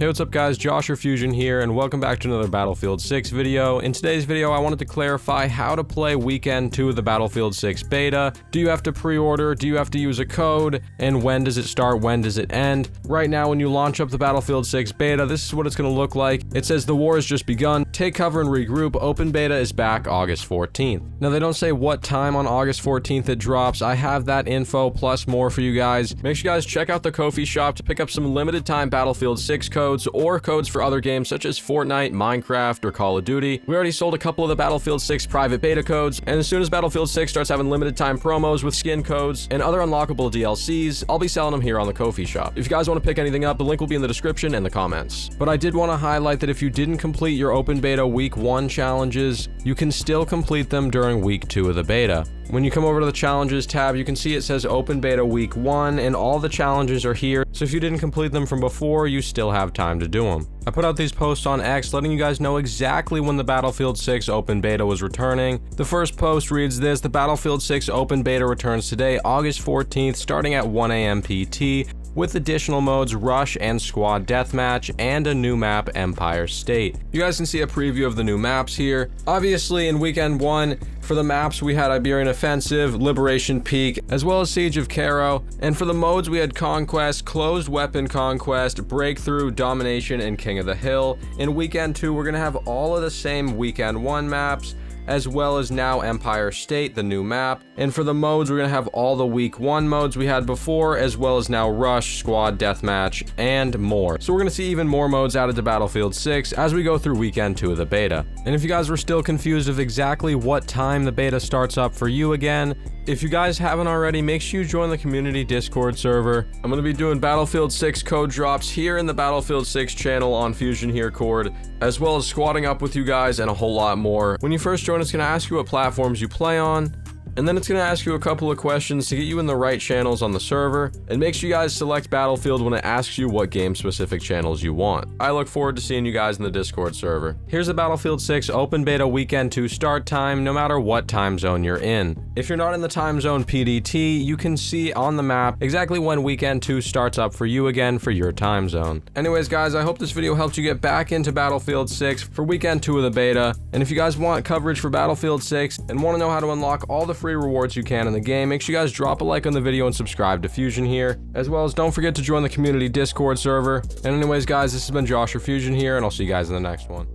Hey, what's up guys, Josh or Fusion here, and welcome back to another Battlefield 6 video. In today's video, I wanted to clarify how to play Weekend 2 of the Battlefield 6 beta. Do you have to pre-order? Do you have to use a code? And when does it start? When does it end? Right now, when you launch up the Battlefield 6 beta, this is what it's going to look like. It says the war has just begun. Take cover and regroup. Open beta is back August 14th. Now, they don't say what time on August 14th it drops. I have that info plus more for you guys. Make sure you guys check out the Ko-fi shop to pick up some limited time Battlefield 6 codes or codes for other games such as Fortnite, Minecraft, or Call of Duty. We already sold a couple of the Battlefield 6 private beta codes, and as soon as Battlefield 6 starts having limited time promos with skin codes and other unlockable DLCs, I'll be selling them here on the Ko-fi shop. If you guys want to pick anything up, the link will be in the description and the comments. But I did want to highlight that if you didn't complete your open beta week 1 challenges, you can still complete them during week 2 of the beta. When you come over to the challenges tab, you can see it says open beta week 1 and all the challenges are here. So if you didn't complete them from before, you still have time to do them. I put out these posts on X letting you guys know exactly when the Battlefield 6 open beta was returning. The first post reads this: the Battlefield 6 open beta returns today, August 14th, starting at 1 AM PT, with additional modes Rush and Squad Deathmatch, and a new map, Empire State. You guys can see a preview of the new maps here. Obviously, in Weekend 1, for the maps, we had Iberian Offensive, Liberation Peak, as well as Siege of Cairo. And for the modes, we had Conquest, Closed Weapon Conquest, Breakthrough, Domination, and King of the Hill. In Weekend 2, we're going to have all of the same Weekend 1 maps, as well as now Empire State, the new map. And for the modes, we're going to have all the week 1 modes we had before, as well as now Rush, Squad Deathmatch, and more. So we're going to see even more modes added to Battlefield 6 as we go through Weekend 2 of the beta. And if you guys were still confused of exactly what time the beta starts up for you again, if you guys haven't already, make sure you join the community Discord server. I'm going to be doing Battlefield 6 code drops here in the Battlefield 6 channel on Fusion here Cord, as well as squatting up with you guys and a whole lot more. When you first join, it's going to ask you what platforms you play on, and then it's going to ask you a couple of questions to get you in the right channels on the server, and make sure you guys select Battlefield when it asks you what game-specific channels you want. I look forward to seeing you guys in the Discord server. Here's the Battlefield 6 Open Beta Weekend 2 start time, no matter what time zone you're in. If you're not in the time zone PDT, you can see on the map exactly when Weekend 2 starts up for you again for your time zone. Anyways, guys, I hope this video helped you get back into Battlefield 6 for Weekend 2 of the beta, and if you guys want coverage for Battlefield 6 and want to know how to unlock all the free rewards you can in the game, make sure you guys drop a like on the video and subscribe to Fusion here, as well as don't forget to join the community Discord server. And anyways guys, this has been Josh or Fusion here, and I'll see you guys in the next one.